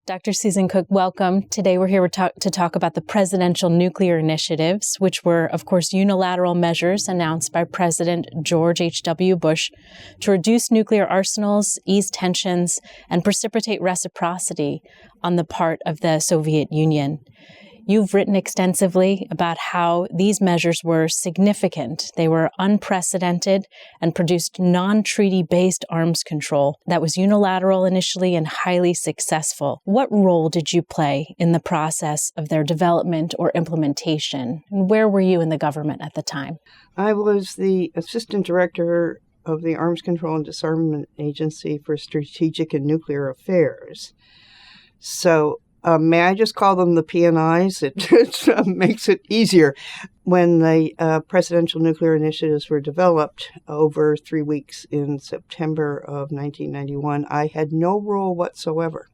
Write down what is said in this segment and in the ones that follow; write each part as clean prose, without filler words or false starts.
Dr. Susan Koch, welcome. Today we're here to talk about the presidential nuclear initiatives, which were, of course, unilateral measures announced by President George H.W. Bush to reduce nuclear arsenals, ease tensions, and precipitate reciprocity on the part of the Soviet Union. You've written extensively about how these measures were significant. They were unprecedented and produced non-treaty-based arms control that was unilateral initially and highly successful. What role did you play in the process of their development or implementation? And where were you in the government at the time? I was the Assistant Director of the Arms Control and Disarmament Agency for Strategic and Nuclear Affairs. So may I just call them the PNIs? It makes it easier. When the presidential nuclear initiatives were developed over 3 weeks in September of 1991, I had no role whatsoever.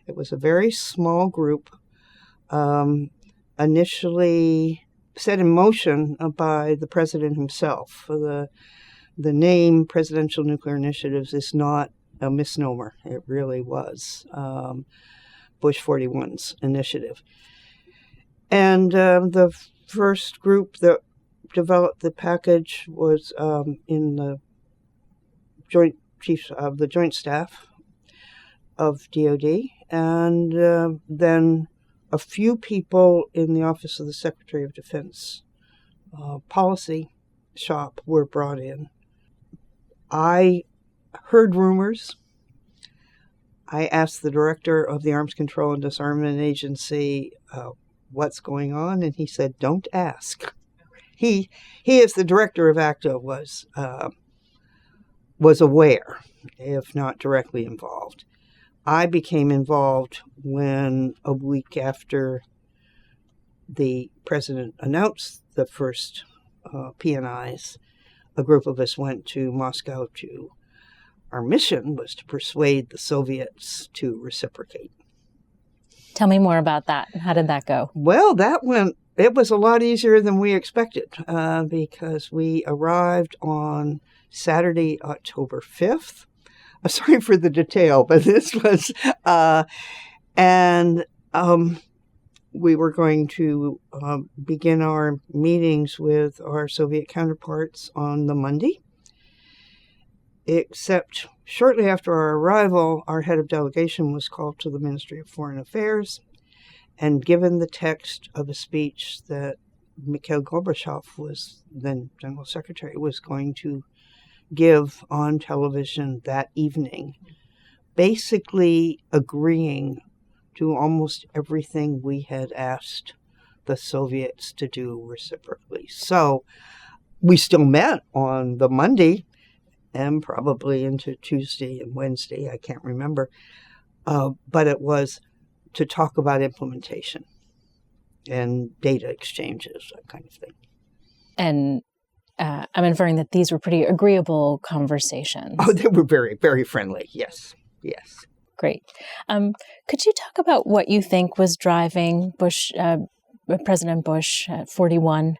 It was a very small group, initially set in motion by the president himself. The name Presidential Nuclear Initiatives is not a misnomer. It really was Bush 41's initiative. And the first group that developed the package was in the Joint Chiefs of the Joint Staff of DOD, and then a few people in the Office of the Secretary of Defense policy shop were brought in. I heard rumors. I asked the director of the Arms Control and Disarmament Agency what's going on, and he said, "Don't ask." He as the director of ACTA, was aware, if not directly involved. I became involved when, a week after the president announced the first PNIs, a group of us went to Moscow to. Our mission was to persuade the Soviets to reciprocate. Tell me more about that. How did that go? Well, it was a lot easier than we expected because we arrived on Saturday, October 5th. I'm sorry for the detail, but this was, we were going to begin our meetings with our Soviet counterparts on the Monday. Except shortly after our arrival, our head of delegation was called to the Ministry of Foreign Affairs and given the text of a speech that Mikhail Gorbachev, was then General Secretary, was going to give on television that evening, basically agreeing to almost everything we had asked the Soviets to do reciprocally. So we still met on the Monday, and probably into Tuesday and Wednesday, I can't remember. But it was to talk about implementation and data exchanges, that kind of thing. And I'm inferring that these were pretty agreeable conversations. Oh, they were very, very friendly. Yes. Great. Could you talk about what you think was driving President Bush 41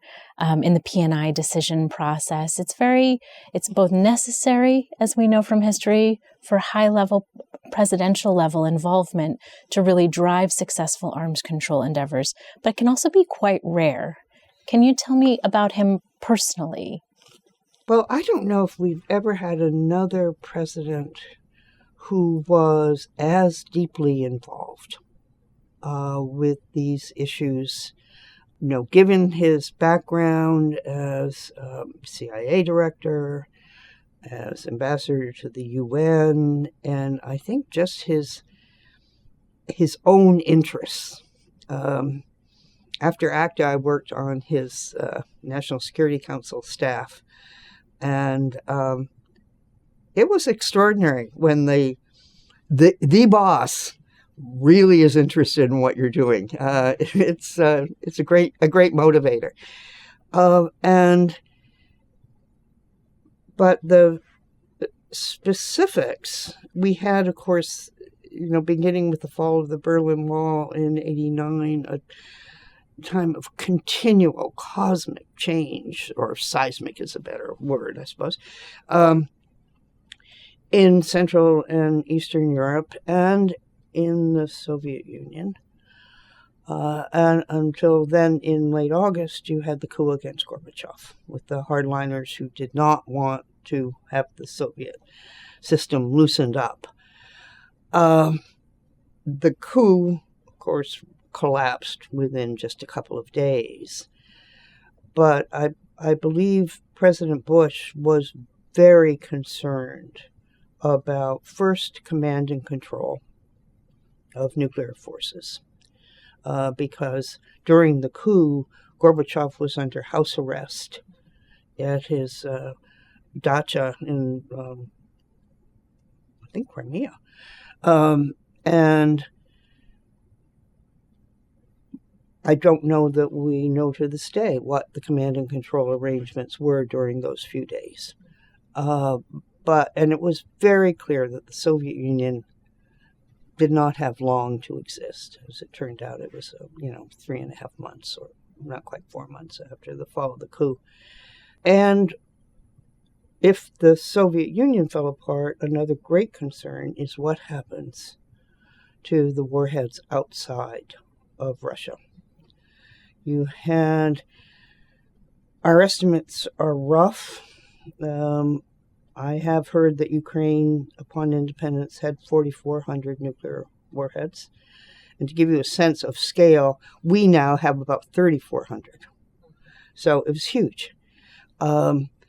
in the PNI decision process? It's both necessary, as we know from history, for high-level, presidential-level involvement to really drive successful arms control endeavors, but it can also be quite rare. Can you tell me about him personally? Well, I don't know if we've ever had another president who was as deeply involved with these issues. You know, given his background as CIA director, as ambassador to the UN, and I think just his own interests. After ACTA, I worked on his National Security Council staff, and it was extraordinary when the boss really is interested in what you're doing. It's a great motivator. But the specifics we had, of course, beginning with the fall of the Berlin Wall in '89, a time of continual cosmic change, or seismic is a better word, I suppose, in Central and Eastern Europe, and in the Soviet Union. And until then, in late August, you had the coup against Gorbachev with the hardliners who did not want to have the Soviet system loosened up. The coup, of course, collapsed within just a couple of days. But I believe President Bush was very concerned about, first, command and control of nuclear forces. Because during the coup, Gorbachev was under house arrest at his dacha in, I think, Crimea. And I don't know that we know to this day what the command and control arrangements were during those few days. And it was very clear that the Soviet Union did not have long to exist. As it turned out, it was, 3.5 months, or not quite 4 months after the fall of the coup. And if the Soviet Union fell apart, another great concern is what happens to the warheads outside of Russia. You had, our estimates are rough. I have heard that Ukraine, upon independence, had 4,400 nuclear warheads. And to give you a sense of scale, we now have about 3,400. So it was huge. Belarus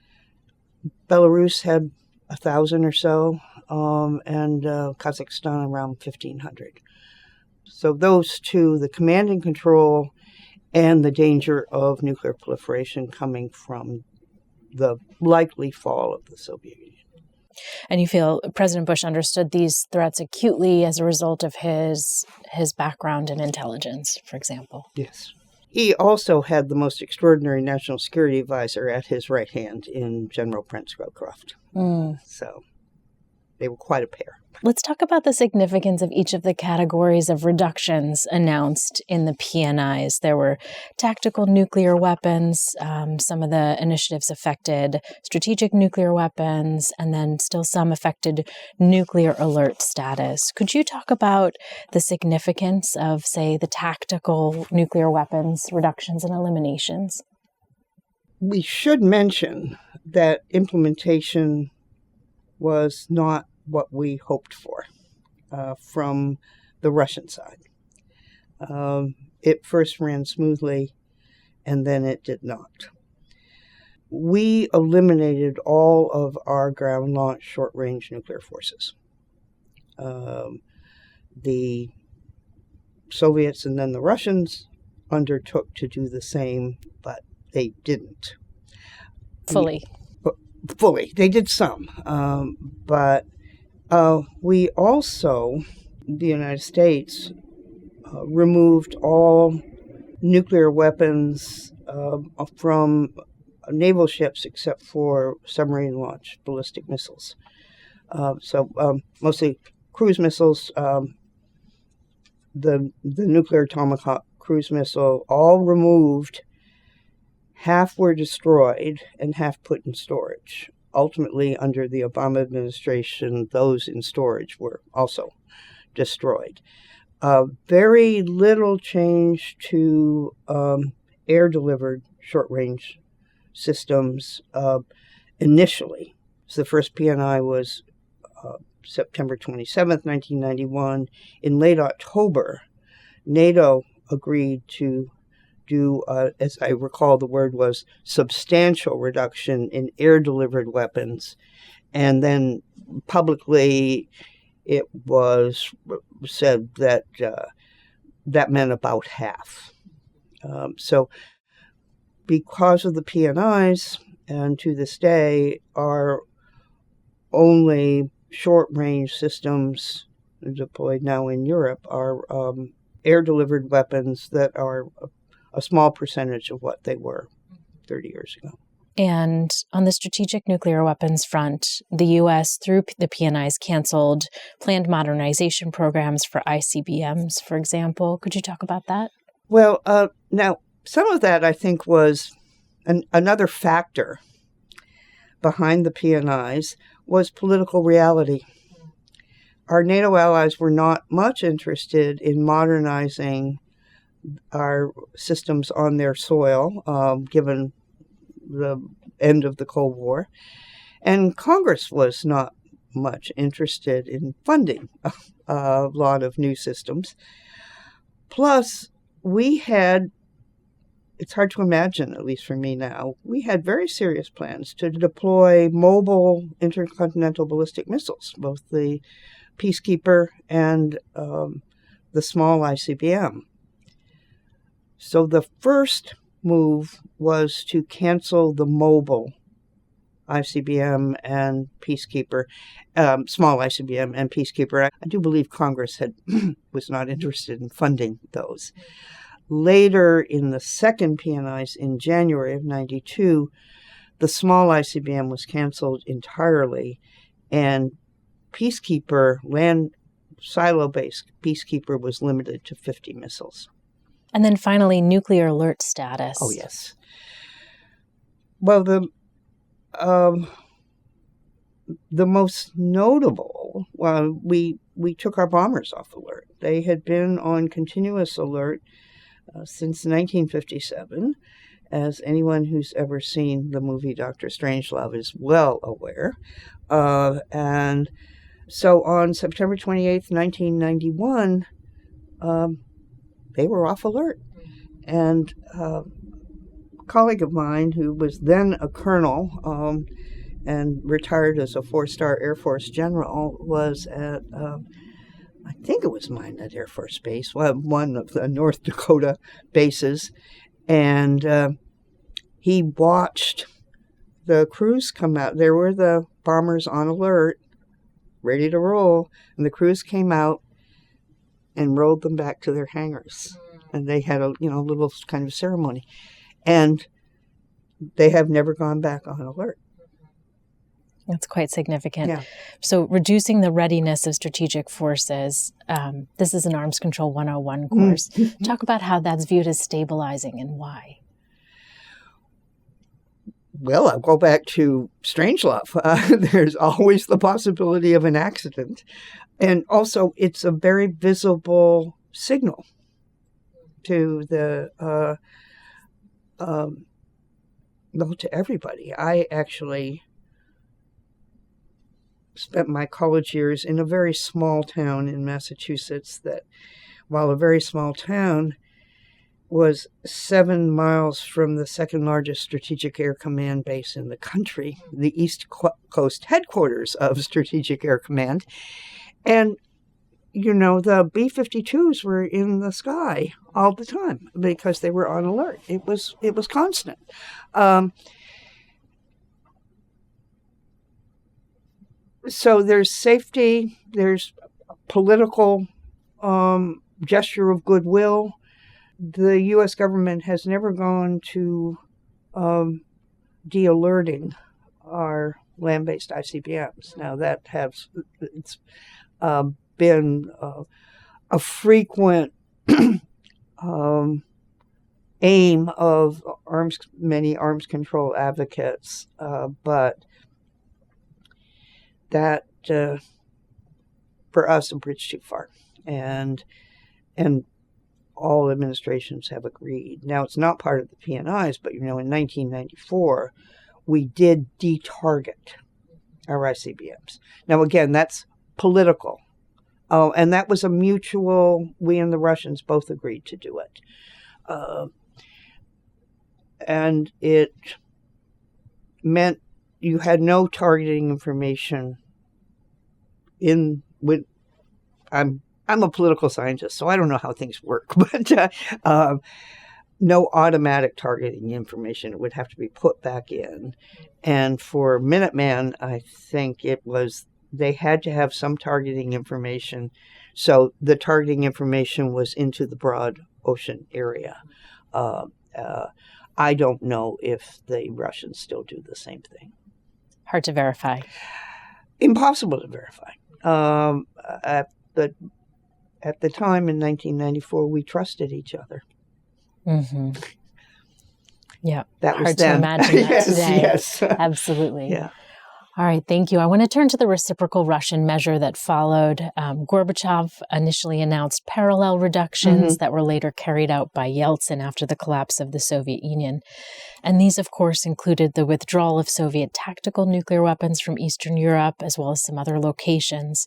had 1,000 or so, and Kazakhstan around 1,500. So those two, the command and control and the danger of nuclear proliferation coming from the likely fall of the Soviet Union. And you feel President Bush understood these threats acutely as a result of his background in intelligence, for example? Yes. He also had the most extraordinary national security advisor at his right hand in General Prince Scowcroft. So they were quite a pair. Let's talk about the significance of each of the categories of reductions announced in the PNIs. There were tactical nuclear weapons. Some of the initiatives affected strategic nuclear weapons, and then still some affected nuclear alert status. Could you talk about the significance of, say, the tactical nuclear weapons reductions and eliminations? We should mention that implementation was not what we hoped for from the Russian side. It first ran smoothly, and then it did not. We eliminated all of our ground-launched short-range nuclear forces. The Soviets and then the Russians undertook to do the same, but they didn't. Fully. They did some, but we also, the United States, removed all nuclear weapons from naval ships except for submarine-launched ballistic missiles. So mostly cruise missiles, the nuclear Tomahawk cruise missile, all removed. Half were destroyed and half put in storage. Ultimately, under the Obama administration, those in storage were also destroyed. Very little change to air-delivered short-range systems initially. So the first PNI was September 27th, 1991. In late October, NATO agreed to do, as I recall, the word was substantial reduction in air-delivered weapons. And then publicly it was said that that meant about half. So because of the PNIs, and to this day, our only short-range systems deployed now in Europe are air-delivered weapons that are a small percentage of what they were 30 years ago. And on the strategic nuclear weapons front, the U.S., through the PNIs, canceled planned modernization programs for ICBMs, for example. Could you talk about that? Well, now, some of that, I think, was another factor behind the PNIs was political reality. our NATO allies were not much interested in modernizing our systems on their soil, given the end of the Cold War. And Congress was not much interested in funding a lot of new systems. Plus, we had, it's hard to imagine, at least for me now, we had very serious plans to deploy mobile intercontinental ballistic missiles, both the Peacekeeper and the small ICBM. So the first move was to cancel the mobile ICBM and Peacekeeper, small ICBM and Peacekeeper. I do believe Congress was not interested in funding those. Later, in the second PNIs in January of 92, the small ICBM was canceled entirely, and Peacekeeper, land silo-based Peacekeeper, was limited to 50 missiles. And then finally, nuclear alert status. Oh, yes. Well, the most notable, we took our bombers off alert. They had been on continuous alert since 1957, as anyone who's ever seen the movie Dr. Strangelove is well aware. And so on September 28th, 1991, they were off alert. And a colleague of mine who was then a colonel and retired as a 4-star Air Force general was at, I think it was Minot Air Force Base, one of the North Dakota bases. And he watched the crews come out. There were the bombers on alert, ready to roll, and the crews came out and rolled them back to their hangars. And they had a little kind of ceremony. And they have never gone back on alert. That's quite significant. Yeah. So reducing the readiness of strategic forces, this is an Arms Control 101 course. Mm-hmm. Talk about how that's viewed as stabilizing and why. Well, I'll go back to Strangelove. There's always the possibility of an accident. And also, it's a very visible signal to to everybody. I actually spent my college years in a very small town in Massachusetts that, while a very small town, was 7 miles from the second largest Strategic Air Command base in the country, the East Coast headquarters of Strategic Air Command. And, the B-52s were in the sky all the time because they were on alert. It was constant. So there's safety, there's political gesture of goodwill. The U.S. government has never gone to de-alerting our land-based ICBMs. Now, it's been a frequent aim of many arms control advocates, but that, for us, a bridge too far. And all administrations have agreed. Now, it's not part of the PNIs, but, in 1994, we did de-target our ICBMs. Now, again, that's political. And that was a mutual, we and the Russians both agreed to do it. And it meant you had no targeting information I'm a political scientist, so I don't know how things work, but no automatic targeting information. It would have to be put back in. And for Minuteman, I think they had to have some targeting information. So the targeting information was into the broad ocean area. I don't know if the Russians still do the same thing. Hard to verify. Impossible to verify. At the time in 1994, we trusted each other. Mm-hmm. Yeah, that hard was to imagine that yes, today. Yes, Absolutely. Yeah. All right, thank you. I want to turn to the reciprocal Russian measure that followed. Gorbachev initially announced parallel reductions that were later carried out by Yeltsin after the collapse of the Soviet Union. And these, of course, included the withdrawal of Soviet tactical nuclear weapons from Eastern Europe, as well as some other locations,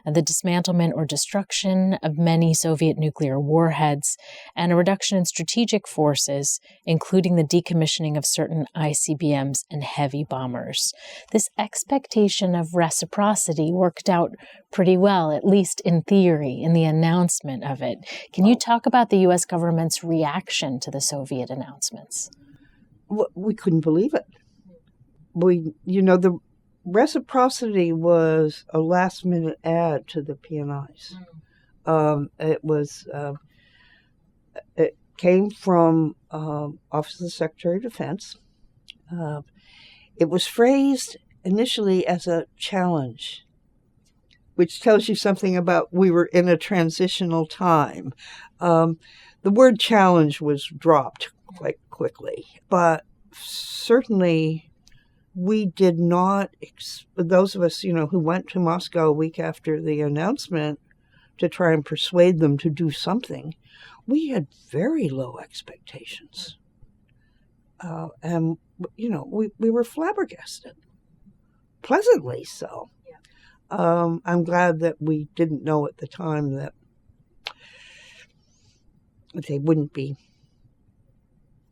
the dismantlement or destruction of many Soviet nuclear warheads, and a reduction in strategic forces, including the decommissioning of certain ICBMs and heavy bombers. This expectation of reciprocity worked out pretty well, at least in theory, in the announcement of it. Can you talk about the U.S. government's reaction to the Soviet announcements? We couldn't believe it. The reciprocity was a last-minute add to the PNIs. It came from Office of the Secretary of Defense. It was phrased initially as a challenge, which tells you something about we were in a transitional time. The word challenge was dropped quite quickly, but certainly we did not, those of us, who went to Moscow a week after the announcement to try and persuade them to do something, we had very low expectations. And, we were flabbergasted, pleasantly so. Yeah. I'm glad that we didn't know at the time that they wouldn't be.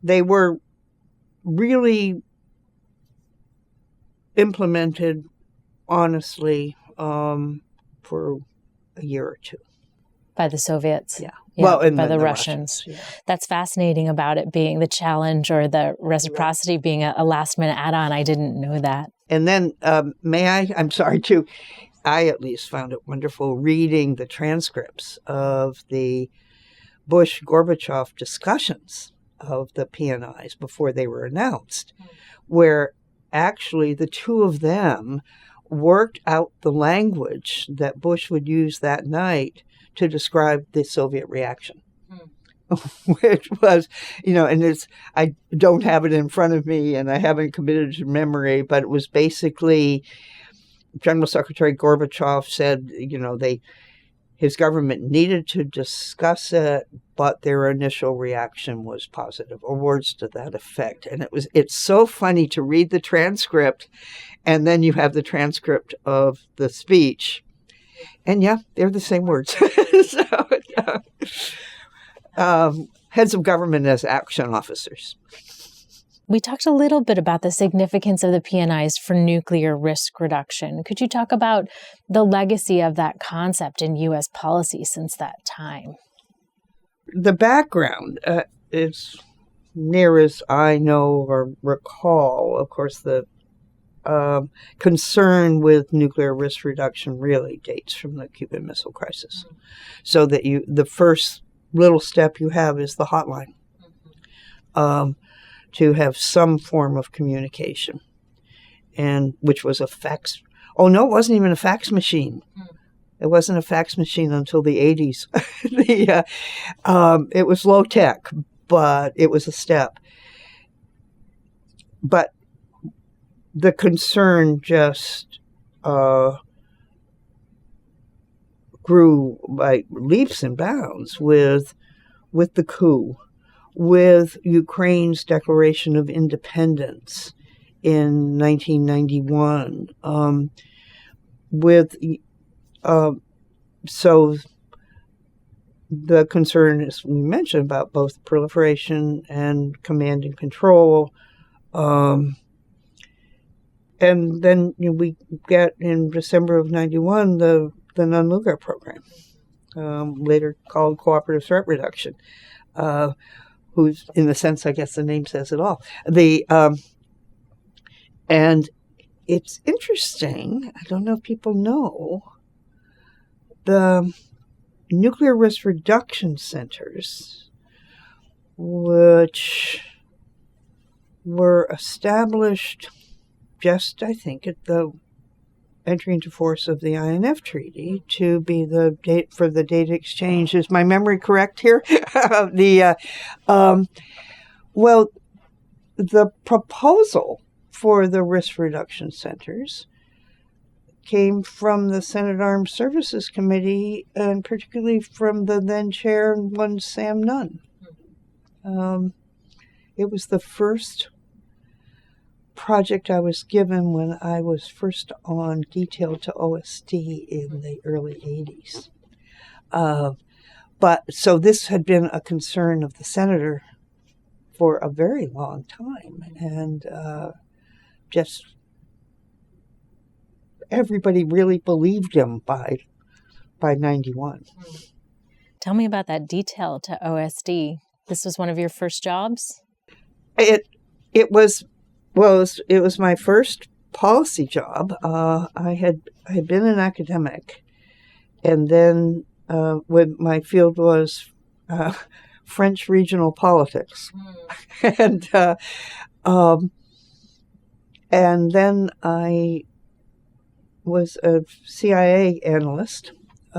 They were really implemented honestly for a year or two. By the Soviets? Yeah. And by the Russians. Yeah. That's fascinating about it being the challenge or the reciprocity being a last-minute add-on. I didn't know that. And then, I'm sorry, too, I at least found it wonderful reading the transcripts of the Bush-Gorbachev discussions of the PNIs before they were announced, where actually the two of them worked out the language that Bush would use that night to describe the Soviet reaction, which was, and I don't have it in front of me and I haven't committed it to memory, but it was basically General Secretary Gorbachev said, his government needed to discuss it, but their initial reaction was positive, or words to that effect. And it's so funny to read the transcript, and then you have the transcript of the speech. And yeah, they're the same words. Heads of government as action officers. We talked a little bit about the significance of the PNIs for nuclear risk reduction. Could you talk about the legacy of that concept in U.S. policy since that time? The background is, near as I know or recall, of course, the concern with nuclear risk reduction really dates from the Cuban Missile Crisis. So that the first little step you have is the hotline. To have some form of communication, and which was a fax. Oh, no, it wasn't even a fax machine. It wasn't a fax machine until the 80s. It was low tech, but it was a step. But the concern just grew by leaps and bounds with the coup, with Ukraine's declaration of independence in 1991, so the concern, as we mentioned, about both proliferation and command and control, and then we get in December of 91 the non-nuclear program, later called cooperative threat reduction. Who's, in the sense, I guess the name says it all. And it's interesting, I don't know if people know, the nuclear risk reduction centers, which were established just, I think, at the entry into force of the INF Treaty to be the date for the data exchange. Is my memory correct here? The proposal for the risk reduction centers came from the Senate Armed Services Committee, and particularly from the then chair, one Sam Nunn. It was the first project I was given when I was first on detail to OSD in the early 80s. But so this had been a concern of the senator for a very long time, and just everybody really believed him by 91. Tell me about that detail to OSD. This was one of your first jobs? It was my first policy job. I had been an academic, and then when my field was French regional politics, and then I was a CIA analyst,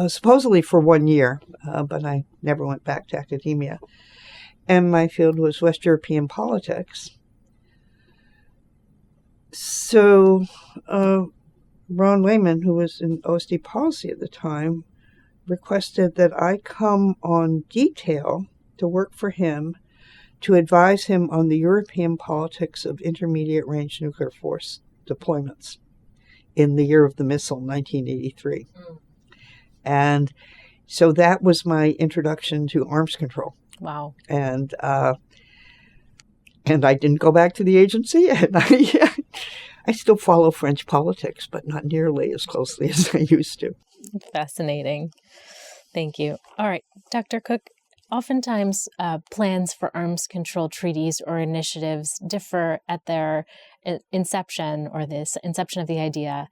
supposedly for 1 year, but I never went back to academia. And my field was West European politics. So Ron Lehman, who was in OSD policy at the time, requested that I come on detail to work for him to advise him on the European politics of intermediate range nuclear force deployments in the year of the missile, 1983. And so that was my introduction to arms control. Wow. And I didn't go back to the agency, and I still follow French politics, but not nearly as closely as I used to. Fascinating. Thank you. All right, Dr. Koch, oftentimes plans for arms control treaties or initiatives differ at their inception, or this inception of the idea,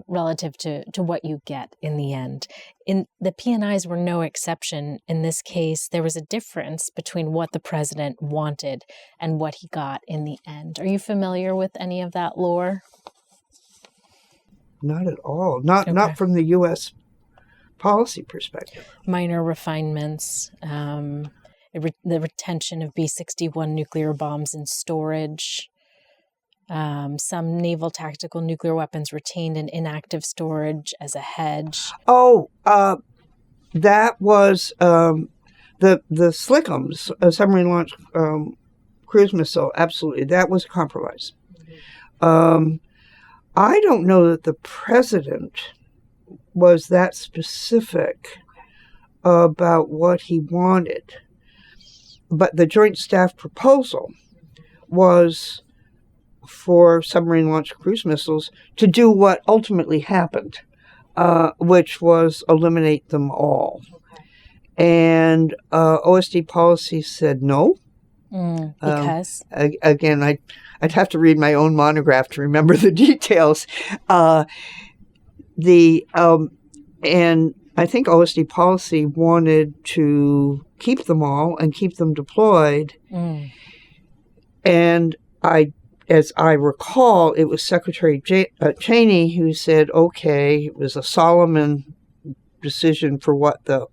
relative to what you get in the end. In the PNIs were no exception. In this case, there was a difference between what the president wanted and what he got in the end. Are you familiar with any of that lore? Not at all. Not from the U.S. policy perspective. Minor refinements, the retention of B-61 nuclear bombs in storage, some naval tactical nuclear weapons retained in inactive storage as a hedge. Oh, that was the Slickums, a submarine-launched cruise missile. Absolutely, that was a compromise. I don't know that the president was that specific about what he wanted, but the Joint Staff proposal was for submarine-launched cruise missiles to do what ultimately happened, which was eliminate them all. Okay. And OSD policy said no. Because? Again, I'd have to read my own monograph to remember the details. And I think OSD policy wanted to keep them all and keep them deployed. And as I recall, it was Secretary Cheney who said, okay, it was a Solomon decision for what the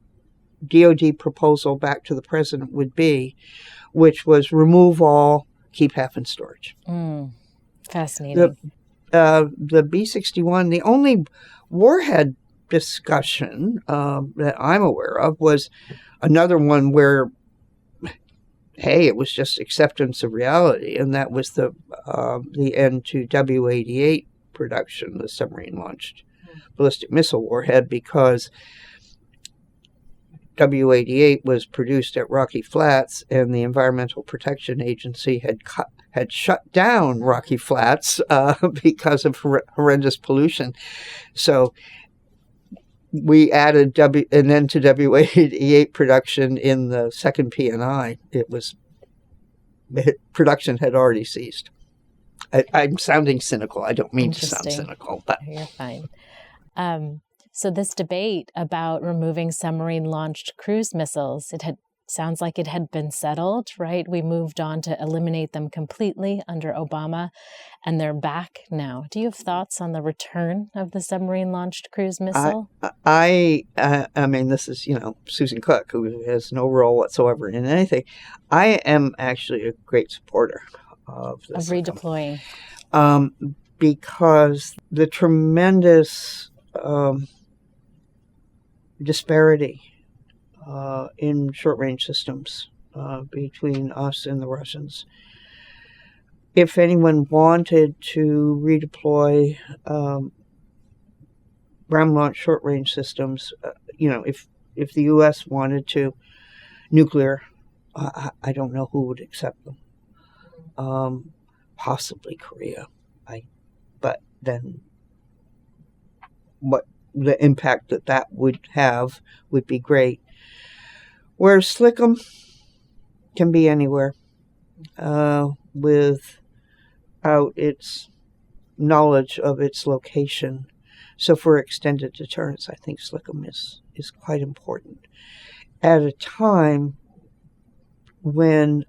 DOD proposal back to the president would be, which was remove all, keep half in storage. Fascinating. The B-61, the only warhead discussion that I'm aware of was another one where, hey, it was just acceptance of reality, and that was the end to W-88 production, the submarine-launched ballistic missile warhead, because W-88 was produced at Rocky Flats, and the Environmental Protection Agency had shut down Rocky Flats because of horrendous pollution. So we added and then to W-88 production in the second PNI. Production had already ceased. I'm sounding cynical. I don't mean to sound cynical, but you're fine. So this debate about removing submarine-launched cruise missiles, sounds like it had been settled, right? We moved on to eliminate them completely under Obama, and they're back now. Do you have thoughts on the return of the submarine-launched cruise missile? I mean, this is, Susan Koch, who has no role whatsoever in anything. I am actually a great supporter of this. Of redeploying. because the tremendous disparity in short-range systems between us and the Russians. If anyone wanted to redeploy ground-launched short-range systems, if the U.S. wanted to nuclear, I don't know who would accept them. Possibly Korea. But then what the impact that would have would be great. Where Slickum can be anywhere without its knowledge of its location. So for extended deterrence, I think Slickum is quite important at a time when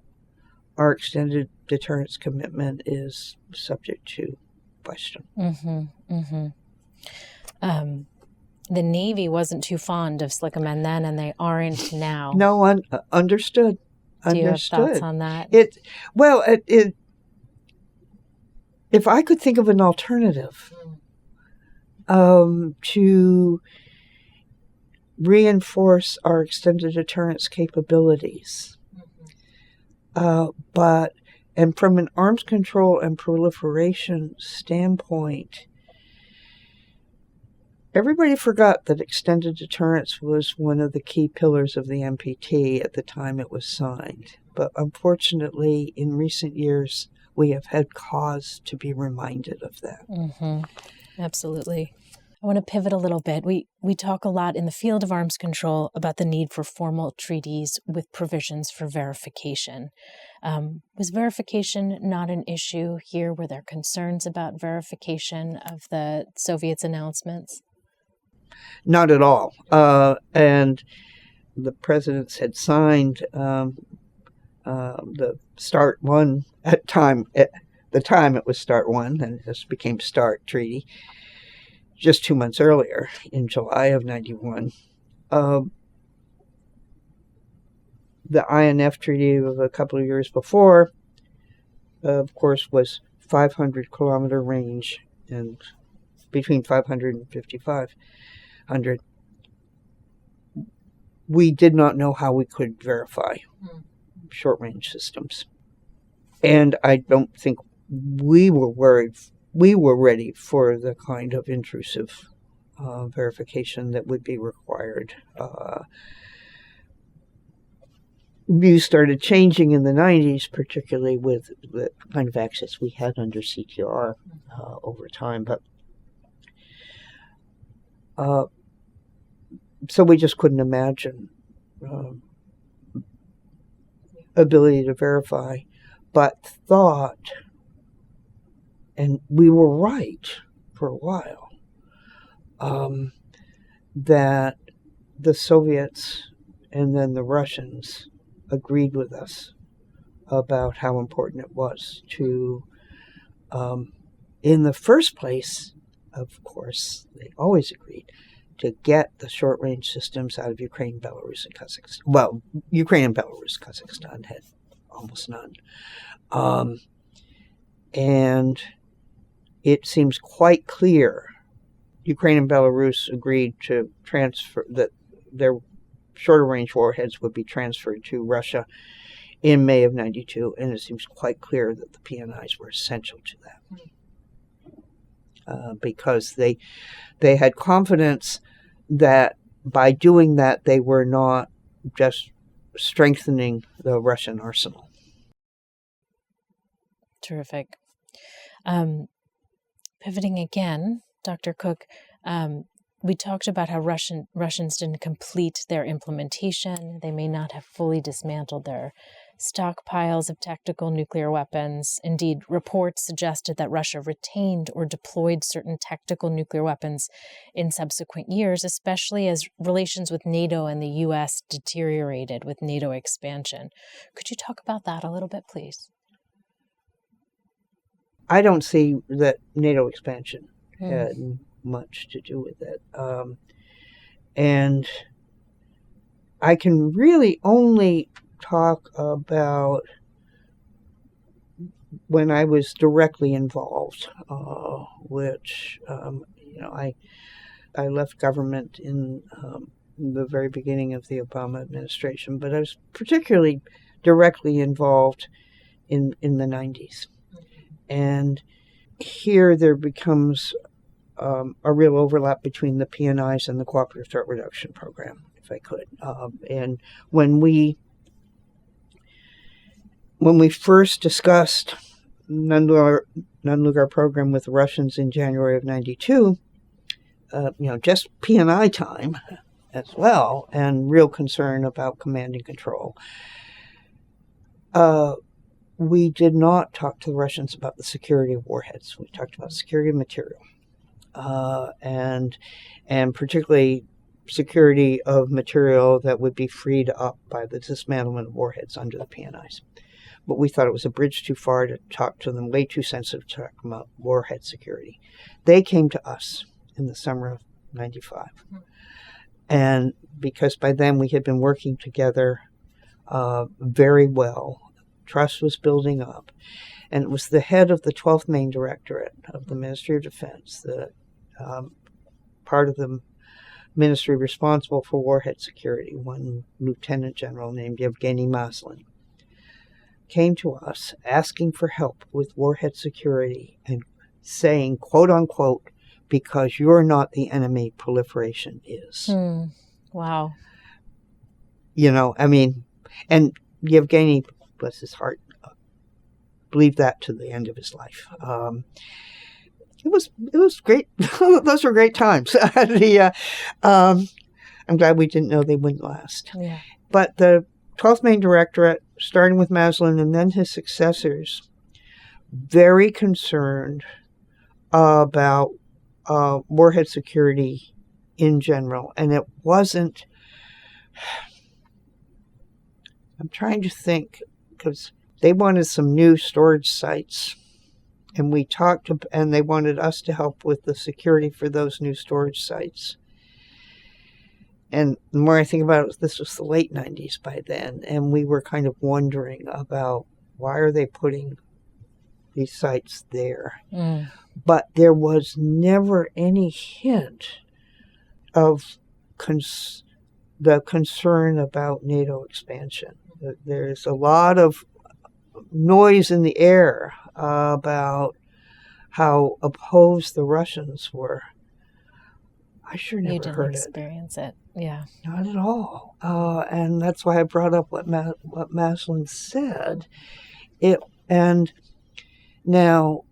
our extended deterrence commitment is subject to question. The Navy wasn't too fond of Slickum then, and they aren't now. No one understood. Do you have thoughts on that? If I could think of an alternative to reinforce our extended deterrence capabilities, and from an arms control and proliferation standpoint, everybody forgot that extended deterrence was one of the key pillars of the NPT at the time it was signed. But unfortunately, in recent years, we have had cause to be reminded of that. Absolutely. I want to pivot a little bit. We talk a lot in the field of arms control about the need for formal treaties with provisions for verification. Was verification not an issue here? Were there concerns about verification of the Soviets' announcements? Not at all. And the presidents had signed the START 1 at the time it was START 1, and it just became START Treaty just 2 months earlier, in July of 91. The INF Treaty of a couple of years before, of course, was 500-kilometer range, and between 500 and 5,500. We did not know how we could verify short-range systems. And I don't think we were worried. We were ready for the kind of intrusive verification that would be required. Views started changing in the 90s, particularly with the kind of access we had under CTR over time. But so we just couldn't imagine ability to verify, but thought, and we were right for a while, that the Soviets and then the Russians agreed with us about how important it was to, in the first place, of course, they always agreed to get the short-range systems out of Ukraine, Belarus, and Kazakhstan. Well, Ukraine and Belarus, Kazakhstan had almost none. And it seems quite clear Ukraine and Belarus agreed to transfer, that their shorter-range warheads would be transferred to Russia in May of 92, and it seems quite clear that the PNIs were essential to that. Because they had confidence that by doing that, they were not just strengthening the Russian arsenal. Terrific. Pivoting again, Dr. Koch, we talked about how Russians didn't complete their implementation. They may not have fully dismantled their stockpiles of tactical nuclear weapons. Indeed, reports suggested that Russia retained or deployed certain tactical nuclear weapons in subsequent years, especially as relations with NATO and the U.S. deteriorated with NATO expansion. Could you talk about that a little bit, please? I don't see that NATO expansion had much to do with it. And I can really only talk about when I was directly involved, which, I left government in the very beginning of the Obama administration, but I was particularly directly involved in the 90s. And here there becomes a real overlap between the PNIs and the Cooperative Threat Reduction Program, if I could. And when we first discussed non-nuclear program with the Russians in January of 92, just PNI time as well, and real concern about command and control. We did not talk to the Russians about the security of warheads. We talked about security of material, and particularly security of material that would be freed up by the dismantlement of warheads under the PNIs. But we thought it was a bridge too far to talk to them, way too sensitive to talk about warhead security. They came to us in the summer of 95. And because by then we had been working together very well, trust was building up. And it was the head of the 12th Main Directorate of the Ministry of Defense, the part of the ministry responsible for warhead security, one lieutenant general named Yevgeny Maslin, came to us asking for help with warhead security and saying, quote unquote, because you're not the enemy, proliferation is. Wow. And Yevgeny, bless his heart, believed that to the end of his life. It was great. Those were great times. I'm glad we didn't know they wouldn't last. Yeah. But the 12th Main Directorate, starting with Maslin and then his successors, very concerned about warhead security in general. And it wasn't, I'm trying to think, because they wanted some new storage sites. And we talked, and they wanted us to help with the security for those new storage sites. And the more I think about it, this was the late 90s by then, and we were kind of wondering about why are they putting these sites there. But there was never any hint of the concern about NATO expansion. There's a lot of noise in the air about how opposed the Russians were. I sure never heard it. You didn't experience it, yeah. Not at all. And that's why I brought up what Maslin said. And now,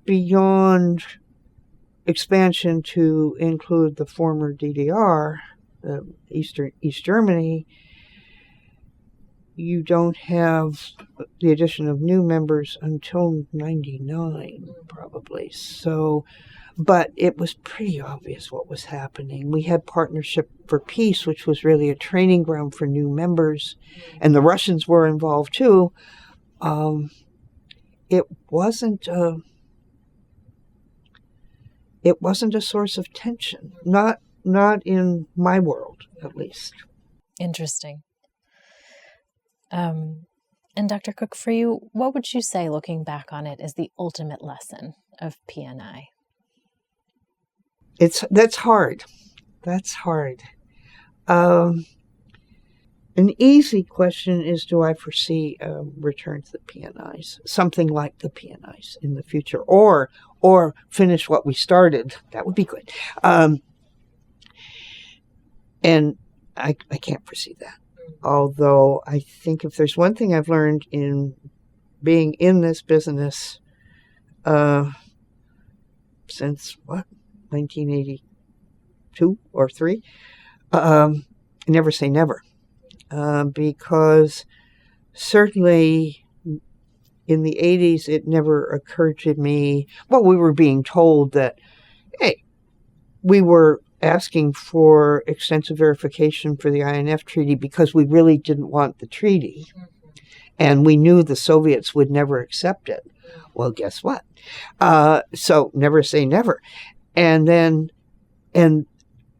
beyond expansion to include the former DDR, East Germany, you don't have the addition of new members until 99, probably. So, but it was pretty obvious what was happening. We had Partnership for Peace, which was really a training ground for new members, and the Russians were involved too. It wasn't a source of tension, not in my world, at least. Interesting. And Dr. Koch, for you, what would you say, looking back on it, is the ultimate lesson of PNI? That's hard. That's hard. An easy question is, do I foresee a return to the PNIs, something like the PNIs in the future, or finish what we started? That would be good. And I can't foresee that. Although I think if there's one thing I've learned in being in this business since, 1982 or 3, never say never. Because certainly in the 80s, it never occurred to me, we were being told that, hey, we were asking for extensive verification for the INF treaty because we really didn't want the treaty. And we knew the Soviets would never accept it. Well, guess what? So never say never.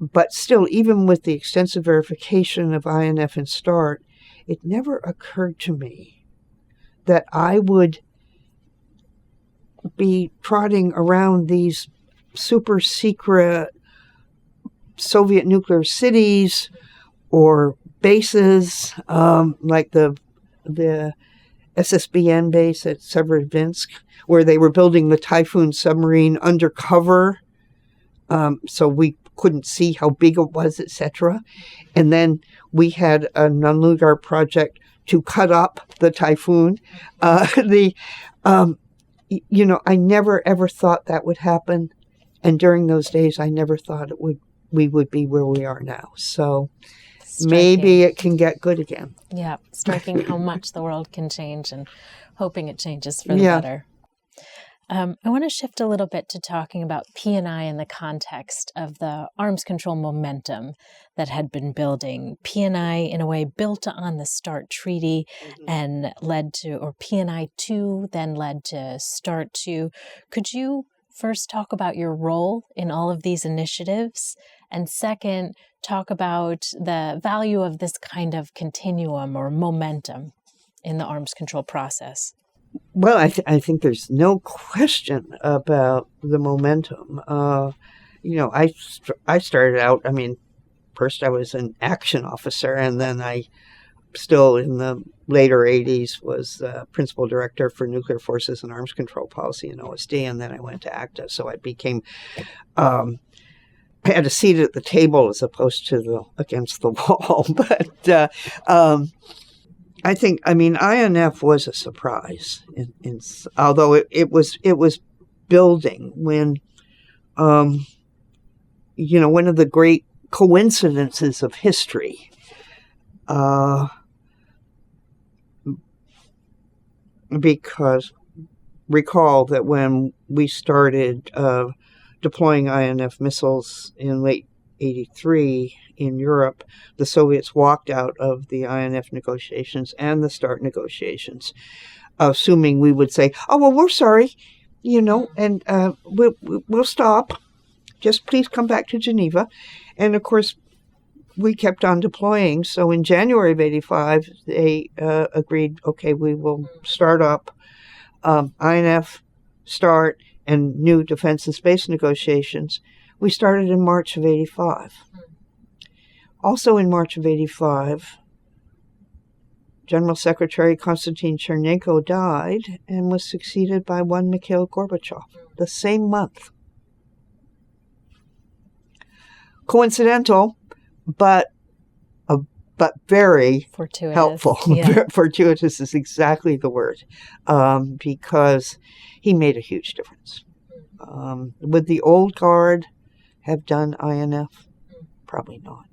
But still, even with the extensive verification of INF and START, it never occurred to me that I would be trotting around these super secret Soviet nuclear cities or bases, like the SSBN base at Severodvinsk, where they were building the Typhoon submarine undercover, so we couldn't see how big it was, etc. And then we had a non-Lugar project to cut up the Typhoon. I never ever thought that would happen, and during those days, I never thought we would be where we are now. So maybe it can get good again. Yeah, striking how much the world can change, and hoping it changes for the better. I want to shift a little bit to talking about PNI in the context of the arms control momentum that had been building. PNI, in a way, built on the START Treaty and led to, or PNI 2 then led to START 2. Could you first talk about your role in all of these initiatives? And second, talk about the value of this kind of continuum or momentum in the arms control process. Well, I think there's no question about the momentum. I started out, first I was an action officer, and then I still in the later 80s was principal director for nuclear forces and arms control policy in OSD, and then I went to ACTA. So I became, I had a seat at the table as opposed to against the wall. But I think, INF was a surprise, although it was building when, one of the great coincidences of history, because recall that when we started deploying INF missiles in late 1983 in Europe, the Soviets walked out of the INF negotiations and the START negotiations, assuming we would say, "Oh, well, we're sorry, and we'll stop. Just please come back to Geneva." And of course, we kept on deploying. So in January of 1985, they agreed, okay, we will start up INF, START, and new defense and space negotiations. We started in March of 1985. Also in March of 1985, General Secretary Konstantin Chernenko died and was succeeded by one Mikhail Gorbachev the same month. Coincidental, but very fortuitous. Helpful. Yeah. Fortuitous is exactly the word, because he made a huge difference. Would the old guard have done INF? Probably not.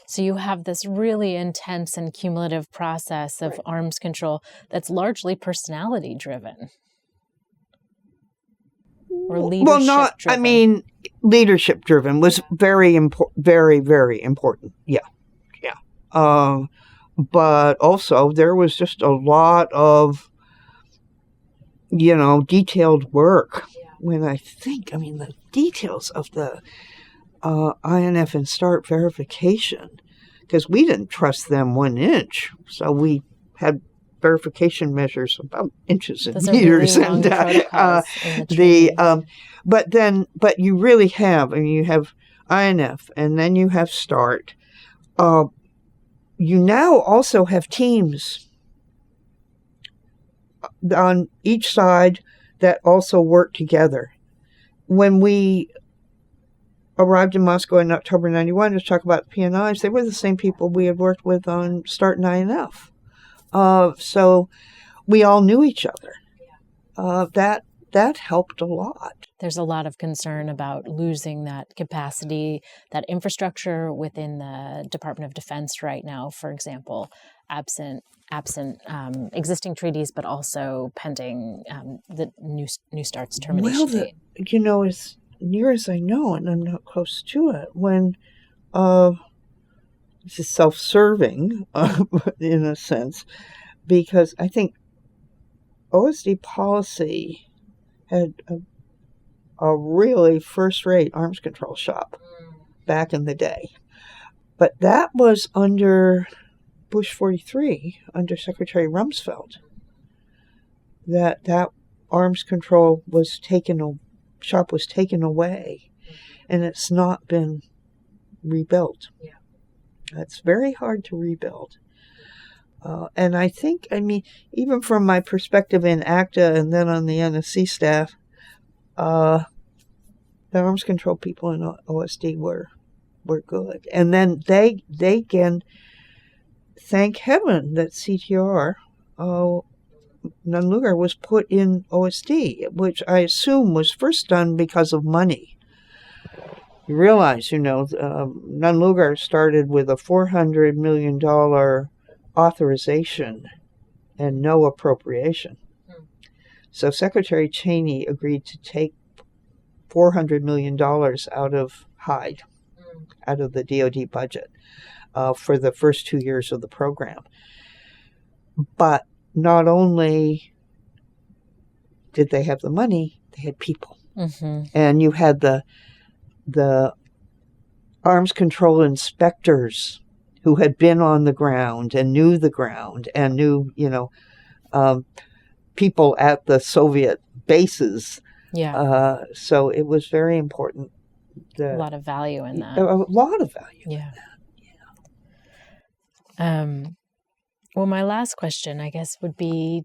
So you have this really intense and cumulative process of arms control that's largely personality driven. Or leadership driven. Leadership driven was very important, very, very important. Yeah. But also there was just a lot of, detailed work. Yeah. When I think, the details of the INF and START verification, because we didn't trust them 1 inch. So we had verification measures about inches and meters. Really long protocols in the but you really have, you have INF and then you have START. You now also have teams on each side that also work together. When we arrived in Moscow in October 1991 to talk about PNIs, they were the same people we had worked with on START and INF. So we all knew each other. That helped a lot. There's a lot of concern about losing that capacity, that infrastructure within the Department of Defense right now, for example, absent existing treaties, but also pending the new START's termination date. As near as I know, and I'm not close to it, when this is self-serving in a sense, because I think OSD policy had a really first-rate arms control shop back in the day. But that was under Bush 43 under Secretary Rumsfeld that arms control shop was taken away, and it's not been rebuilt. Yeah. It's very hard to rebuild. And I think, even from my perspective in ACTA and then on the NSC staff, the arms control people in OSD were good. And then they can thank heaven that CTR, Nunn-Lugar, was put in OSD, which I assume was first done because of money. You realize, Nunn-Lugar started with a $400 million authorization and no appropriation. So Secretary Cheney agreed to take $400 million out of Hyde, out of the DoD budget, for the first 2 years of the program. But not only did they have the money, they had people. Mm-hmm. And you had the arms control inspectors who had been on the ground and knew the ground and knew, people at the Soviet bases. Yeah. So it was very important. A lot of value in that. A lot of value. Yeah. Well, my last question, I guess, would be,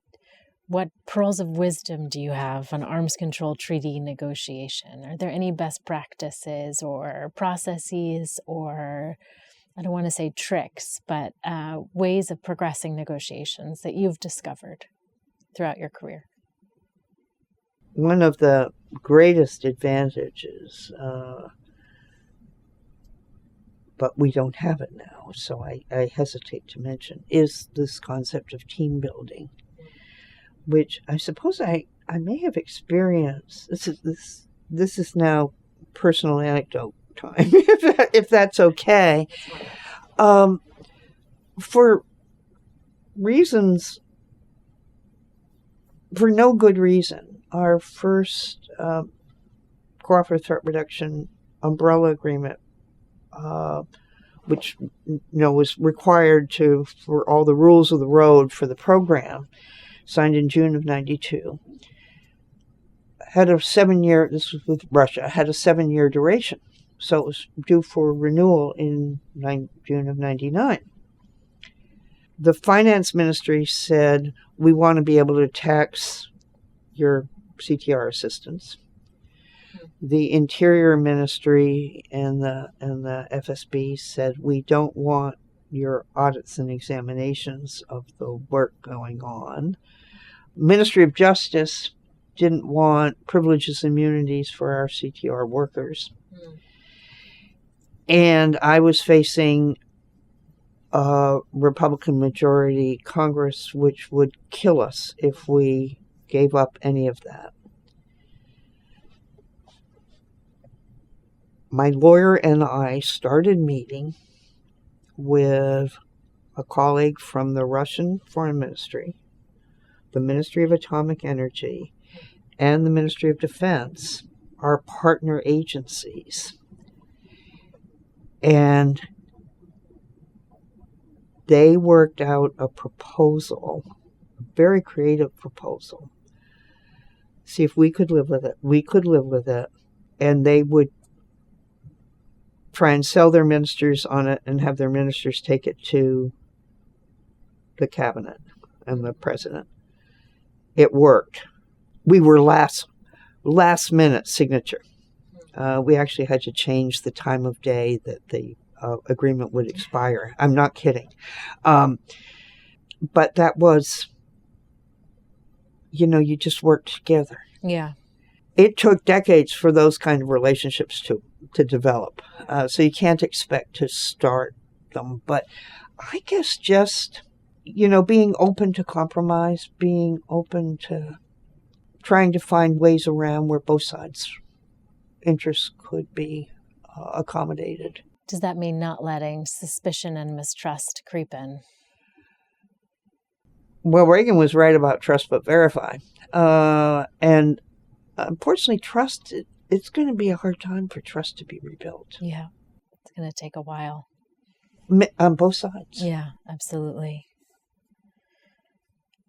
what pearls of wisdom do you have on arms control treaty negotiation? Are there any best practices or processes or, I don't want to say tricks, but ways of progressing negotiations that you've discovered throughout your career? One of the greatest advantages, but we don't have it now, so I hesitate to mention, is this concept of team building, which I suppose I may have experienced. This is now personal anecdote time, if that's okay. For no good reason, our first cooperative threat reduction umbrella agreement, which was required for all the rules of the road for the program, signed in June of 92, had a 7-year, this was with Russia, had a 7-year duration. So it was due for renewal in June of 99. The finance ministry said, we want to be able to tax your CTR assistants. The Interior Ministry and the FSB said, we don't want your audits and examinations of the work going on. Ministry of Justice didn't want privileges and immunities for our CTR workers. And I was facing a Republican majority Congress, which would kill us if we gave up any of that. My lawyer and I started meeting with a colleague from the Russian Foreign Ministry, the Ministry of Atomic Energy, and the Ministry of Defense, our partner agencies. And they worked out a proposal, a very creative proposal. See if we could live with it. We could live with it. And they would try and sell their ministers on it and have their ministers take it to the cabinet and the president. It worked. We were last minute signature. We actually had to change the time of day that the agreement would expire. I'm not kidding. But that was, you just worked together. Yeah. It took decades for those kind of relationships to develop. So you can't expect to start them. But I guess just, being open to compromise, being open to trying to find ways around where both sides' interests could be accommodated. Does that mean not letting suspicion and mistrust creep in? Well, Reagan was right about trust but verify. And unfortunately, trust, it's going to be a hard time for trust to be rebuilt. Yeah, it's going to take a while. On both sides. Yeah, absolutely.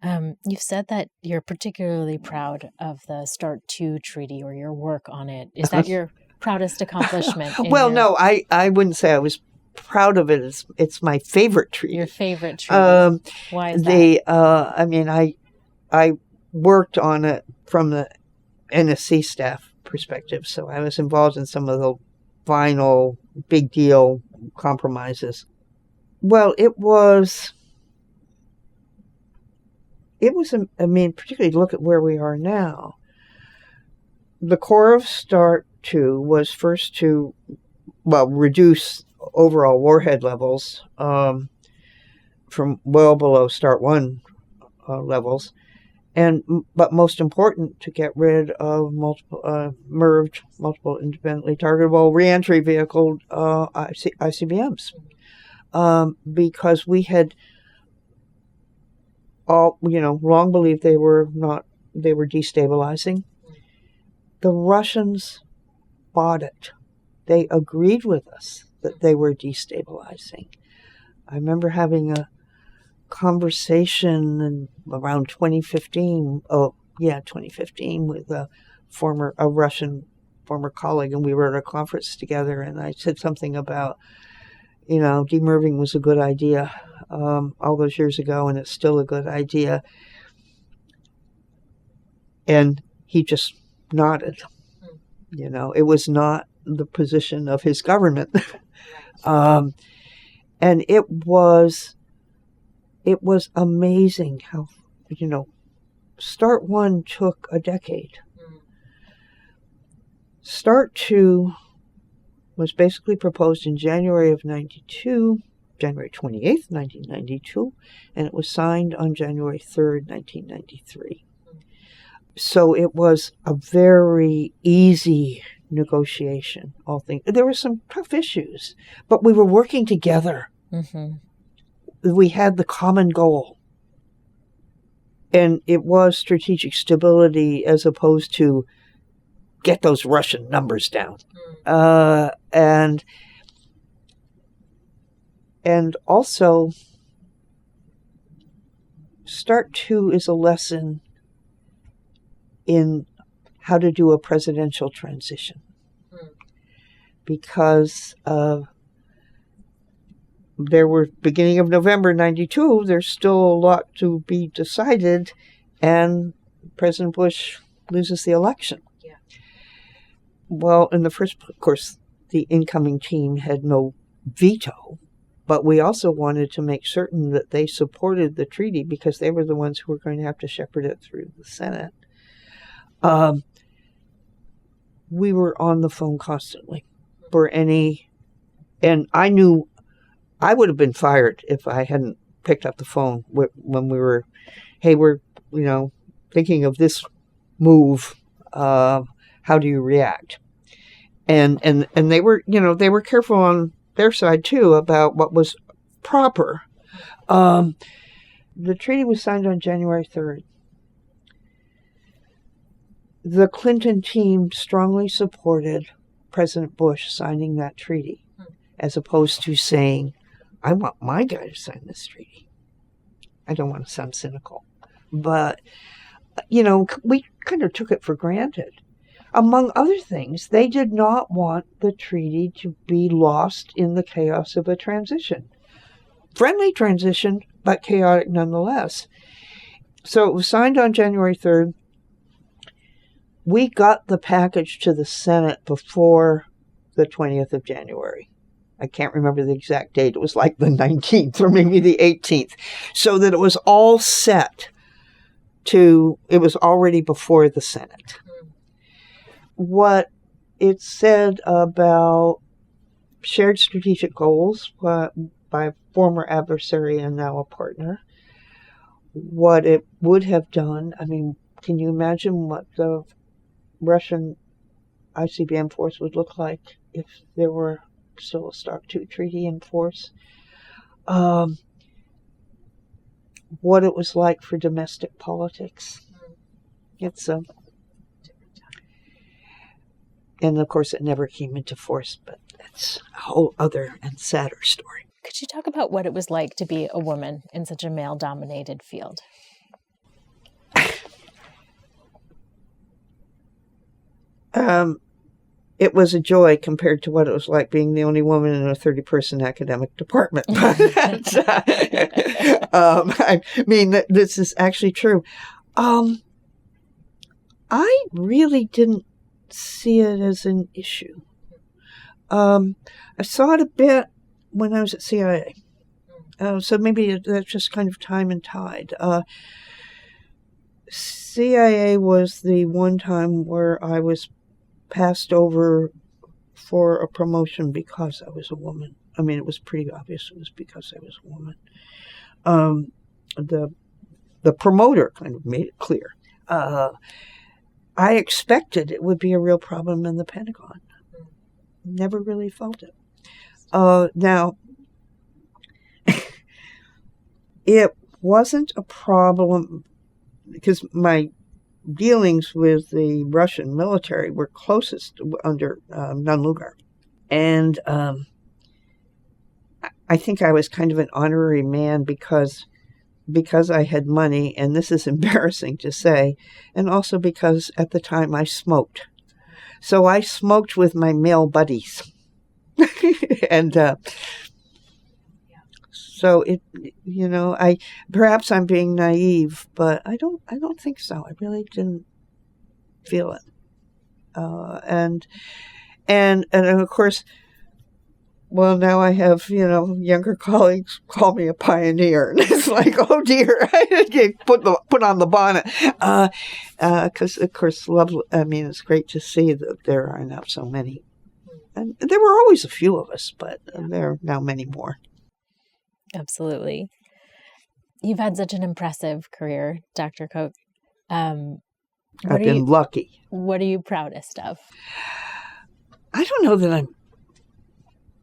You've said that you're particularly proud of the START II treaty or your work on it. Is that your proudest accomplishment? Well, no, I wouldn't say I was proud of it. It's my favorite treaty. Your favorite treaty. Why is that? I worked on it from the NSC staff perspective, so I was involved in some of the final big deal compromises. Well, it was, particularly look at where we are now. The core of START 2 was first to, reduce overall warhead levels from well below START 1 levels, but most important, to get rid of MIRV, multiple independently targetable reentry vehicle ICBMs, because we had long believed they were destabilizing. The Russians bought it. They agreed with us that they were destabilizing. I remember having a conversation around 2015. 2015 with a Russian former colleague, and we were at a conference together, and I said something about, demerving was a good idea all those years ago, and it's still a good idea. And he just nodded. It was not the position of his government. And it was amazing how, START 1 took a decade. START 2 was basically proposed in January of 92, January 28th, 1992, and it was signed on January 3rd, 1993. So it was a very easy negotiation, all things. There were some tough issues, but we were working together. Mm-hmm. We had the common goal. And it was strategic stability as opposed to get those Russian numbers down. And also, START 2 is a lesson in how to do a presidential transition. Because there were, beginning of November 92, there's still a lot to be decided, and President Bush loses the election. Yeah. Well, in the first, of course, the incoming team had no veto, but we also wanted to make certain that they supported the treaty because they were the ones who were going to have to shepherd it through the Senate. We were on the phone constantly for and I knew I would have been fired if I hadn't picked up the phone when we were, hey, we're, thinking of this move. How do you react? And they were, they were careful on their side too about what was proper. The treaty was signed on January 3rd. The Clinton team strongly supported President Bush signing that treaty, as opposed to saying, I want my guy to sign this treaty. I don't want to sound cynical. But, we kind of took it for granted. Among other things, they did not want the treaty to be lost in the chaos of a transition. Friendly transition, but chaotic nonetheless. So it was signed on January 3rd. We got the package to the Senate before the 20th of January. I can't remember the exact date. It was like the 19th or maybe the 18th. So that it was all set it was already before the Senate. What it said about shared strategic goals by a former adversary and now a partner, what it would have done, can you imagine what the Russian ICBM force would look like if there were still a START 2 treaty in force? What it was like for domestic politics. And of course it never came into force, but that's a whole other and sadder story. Could you talk about what it was like to be a woman in such a male-dominated field? It was a joy compared to what it was like being the only woman in a 30-person academic department. I mean, this is actually true. I really didn't see it as an issue. I saw it a bit when I was at CIA. So maybe that's just kind of time and tide. CIA was the one time where I was passed over for a promotion because I was a woman. I mean, it was pretty obvious it was because I was a woman. The promoter kind of made it clear. I expected it would be a real problem in the Pentagon. Never really felt it. Now, it wasn't a problem because my dealings with the Russian military were closest under Nunn-Lugar. And I think I was kind of an honorary man because I had money, and this is embarrassing to say, and also because at the time I smoked. So I smoked with my male buddies. And so it, perhaps I'm being naive, but I don't think so. I really didn't feel it. And of course, well, now I have, younger colleagues call me a pioneer. And it's like, oh dear, I didn't put on the bonnet. Because, of course, it's great to see that there are now so many. And there were always a few of us, but there are now many more. Absolutely. You've had such an impressive career, Dr. Koch. I've been lucky. What are you proudest of? I don't know that I'm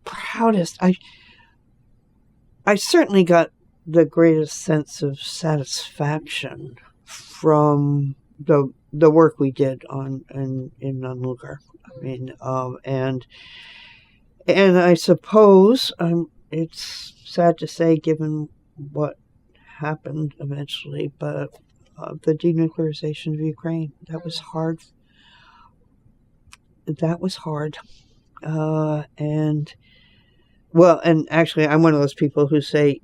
proudest. I certainly got the greatest sense of satisfaction from the work we did in Nunn-Lugar. I mean, and I suppose it's sad to say, given what happened eventually, but the denuclearization of Ukraine, that was hard. And actually, I'm one of those people who say,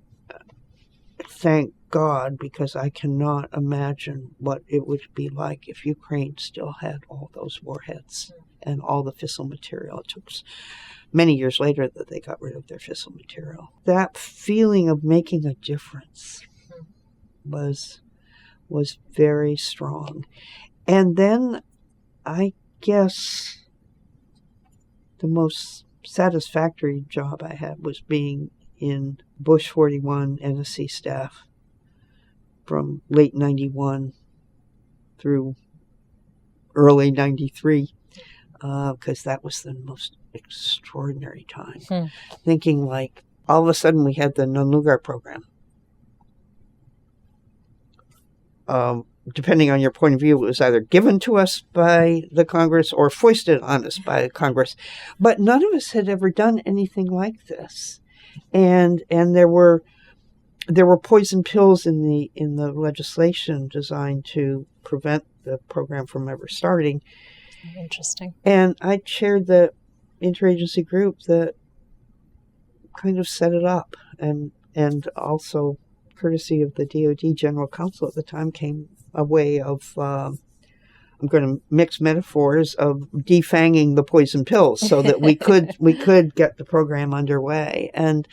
thank God, because I cannot imagine what it would be like if Ukraine still had all those warheads and all the fissile material. It took many years later that they got rid of their fissile material. That feeling of making a difference was very strong. And then I guess the most satisfactory job I had was being in Bush 41 NSC staff from late 91 through early 93, because that was the most extraordinary time. Thinking like, all of a sudden we had the Nunn-Lugar program. Depending on your point of view, it was either given to us by the Congress or foisted on us by the Congress. But none of us had ever done anything like this. And there were poison pills in the legislation designed to prevent the program from ever starting. Interesting. And I chaired the interagency group that kind of set it up, and also courtesy of the DoD General Counsel at the time came a way of, I'm going to mix metaphors, of defanging the poison pills so that we could get the program underway. And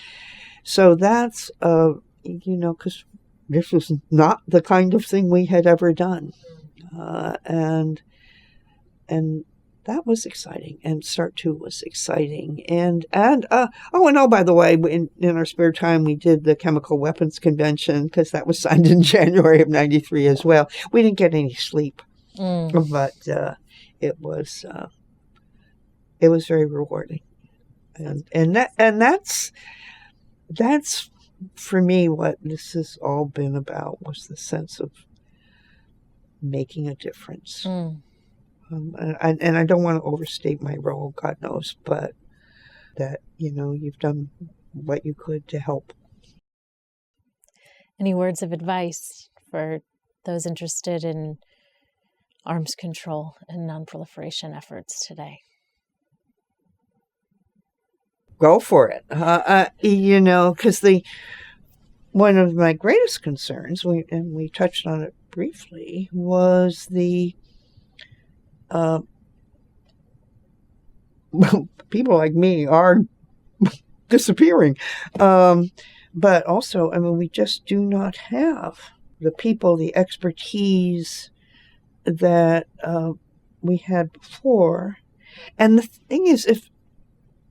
so that's, because this was not the kind of thing we had ever done. And that was exciting, and Start 2 was exciting. And by the way, in our spare time, we did the Chemical Weapons Convention, because that was signed in January of 93 as well. We didn't get any sleep, but it was very rewarding. And that's for me what this has all been about, was the sense of making a difference. And I don't want to overstate my role, God knows, but that, you've done what you could to help. Any words of advice for those interested in arms control and nonproliferation efforts today? Go for it. Because one of my greatest concerns, we touched on it briefly, was the people like me are disappearing. But also, we just do not have the people, the expertise that we had before. And the thing is,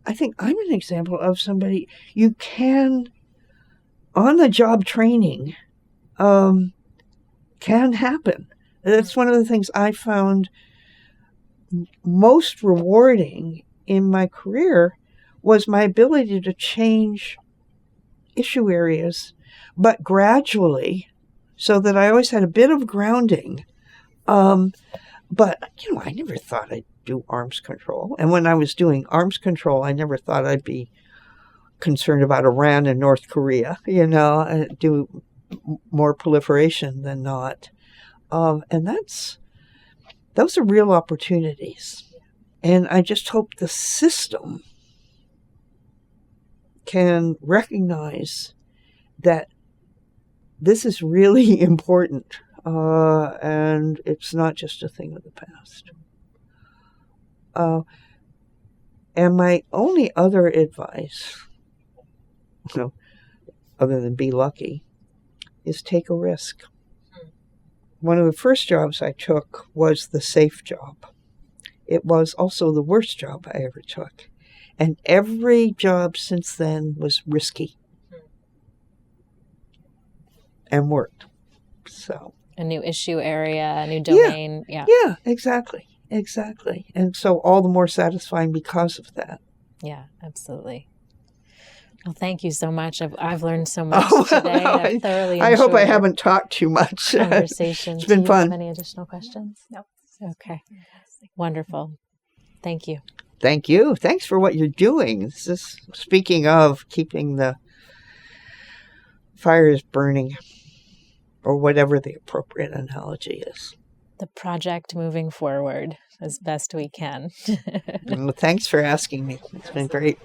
I think I'm an example of somebody, you can, on-the-job training can happen. That's one of the things I found most rewarding in my career was my ability to change issue areas, but gradually, so that I always had a bit of grounding. But, I never thought I'd do arms control. And when I was doing arms control, I never thought I'd be concerned about Iran and North Korea, do more proliferation than not. And those are real opportunities. And I just hope the system can recognize that this is really important, and it's not just a thing of the past. And my only other advice, other than be lucky, is take a risk. One of the first jobs I took was the safe job. It was also the worst job I ever took. And every job since then was risky and worked. So a new issue area, a new domain. Yeah, exactly. And so all the more satisfying because of that. Yeah, absolutely. Well, thank you so much. I've learned so much today. I've thoroughly enjoyed I hope I haven't talked too much. Conversation. It's been fun. Do you have any additional questions? No. Okay. Wonderful. Thank you. Thank you. Thanks for what you're doing. This is, speaking of keeping the fires burning, or whatever the appropriate analogy is. The project moving forward as best we can. Well, thanks for asking me. It's been great.